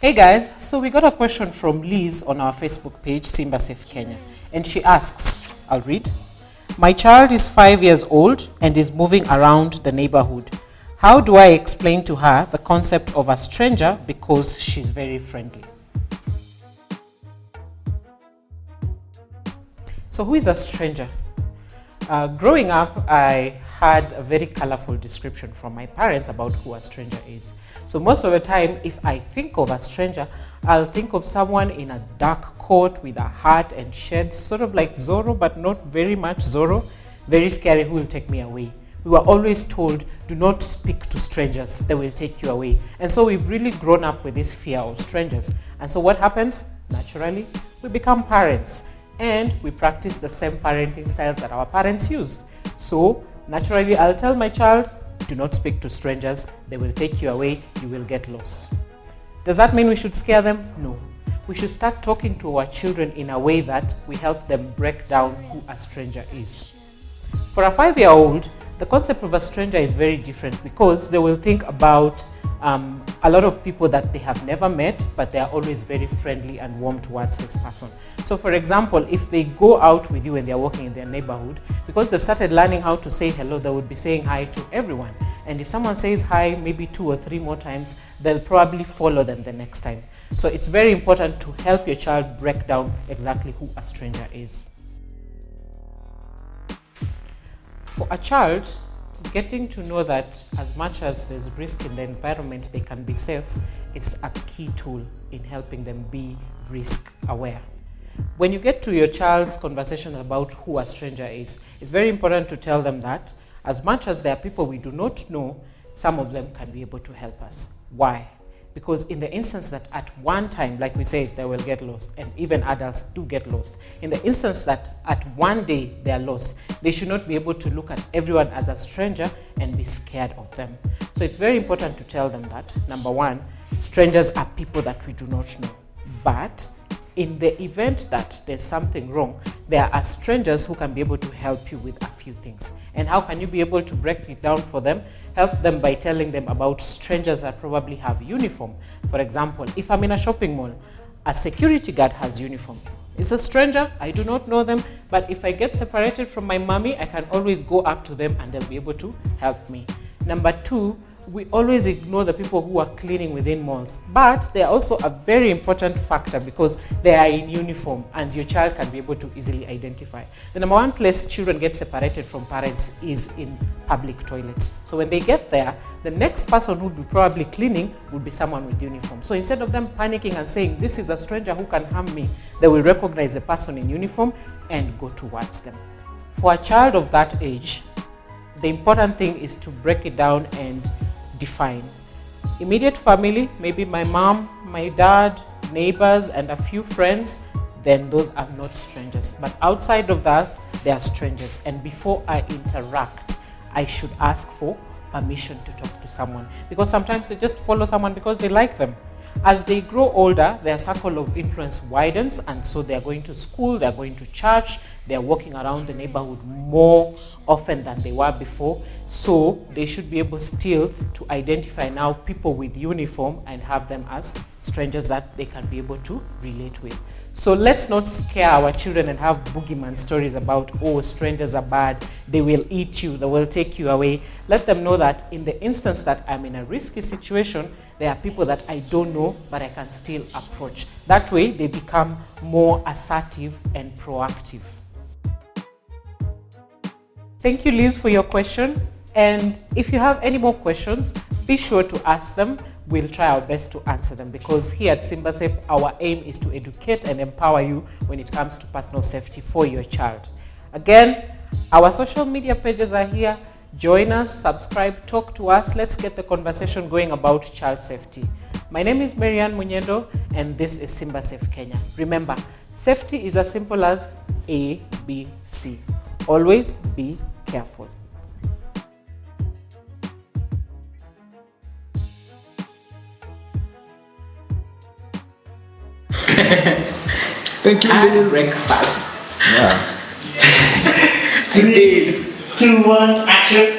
Hey guys, so we got a question from Liz on our Facebook page, Simba-Safe Kenya. And she asks, I'll read. My child is 5 years old and is moving around the neighborhood. How do I explain to her the concept of a stranger because she's very friendly? So who is a stranger? Growing up, I had a very colorful description from my parents about who a stranger is. So most of the time, if I think of a stranger, I'll think of someone in a dark coat with a hat and shades, sort of like Zorro, but not very much Zorro, very scary, who will take me away. We were always told, do not speak to strangers, they will take you away. And so we've really grown up with this fear of strangers. And so what happens? Naturally, we become parents. And we practice the same parenting styles that our parents used. So naturally, I'll tell my child, do not speak to strangers. They will take you away. You will get lost. Does that mean we should scare them? No. We should start talking to our children in a way that we help them break down who a stranger is. For a 5-year-old, the concept of a stranger is very different because they will think about a lot of people that they have never met, but they are always very friendly and warm towards this person. So for example, if they go out with you and they're walking in their neighborhood, because they've started learning how to say hello, they would be saying hi to everyone. And if someone says hi maybe 2 or 3 more times, they'll probably follow them the next time. So it's very important to help your child break down exactly who a stranger is. For a child, getting to know that as much as there's risk in the environment, they can be safe is a key tool in helping them be risk aware. When you get to your child's conversation about who a stranger is, it's very important to tell them that as much as there are people we do not know, some of them can be able to help us. Why? Because in the instance that at one time, like we say, they will get lost, and even adults do get lost. In the instance that at one day they are lost, they should not be able to look at everyone as a stranger and be scared of them. So it's very important to tell them that, number one, strangers are people that we do not know. But in the event that there's something wrong, there are strangers who can be able to help you with a few things. And how can you be able to break it down for them? Help them by telling them about strangers that probably have uniform. For example, if I'm in a shopping mall, a security guard has uniform. It's a stranger, I do not know them, but if I get separated from my mommy, I can always go up to them and they'll be able to help me. Number two, we always ignore the people who are cleaning within malls, but they are also a very important factor because they are in uniform and your child can be able to easily identify. The number one place children get separated from parents is in public toilets. So when they get there, the next person who would be probably cleaning would be someone with uniform. So instead of them panicking and saying, this is a stranger who can harm me, they will recognize the person in uniform and go towards them. For a child of that age, the important thing is to break it down and define. Immediate family, maybe my mom, my dad, neighbors, and a few friends, then those are not strangers. But outside of that, they are strangers. And before I interact, I should ask for permission to talk to someone. Because sometimes they just follow someone because they like them. As they grow older, their circle of influence widens, and so they're going to school, they're going to church, they're walking around the neighborhood more often than they were before. So they should be able still to identify now people with uniform and have them as strangers that they can be able to relate with. So let's not scare our children and have boogeyman stories about, oh, strangers are bad, they will eat you, they will take you away. Let them know that in the instance that I'm in a risky situation, there are people that I don't know, but I can still approach. That way, they become more assertive and proactive. Thank you, Liz, for your question. And if you have any more questions, be sure to ask them. We'll try our best to answer them because here at Simba-Safe, our aim is to educate and empower you when it comes to personal safety for your child. Again, our social media pages are here. Join us, subscribe, talk to us. Let's get the conversation going about child safety. My name is Marianne Munyendo, and this is Simba-Safe Kenya. Remember, safety is as simple as A, B, C. Always be careful. Thank you, Liz. Breakfast. Yeah. I did. 2, 1, action.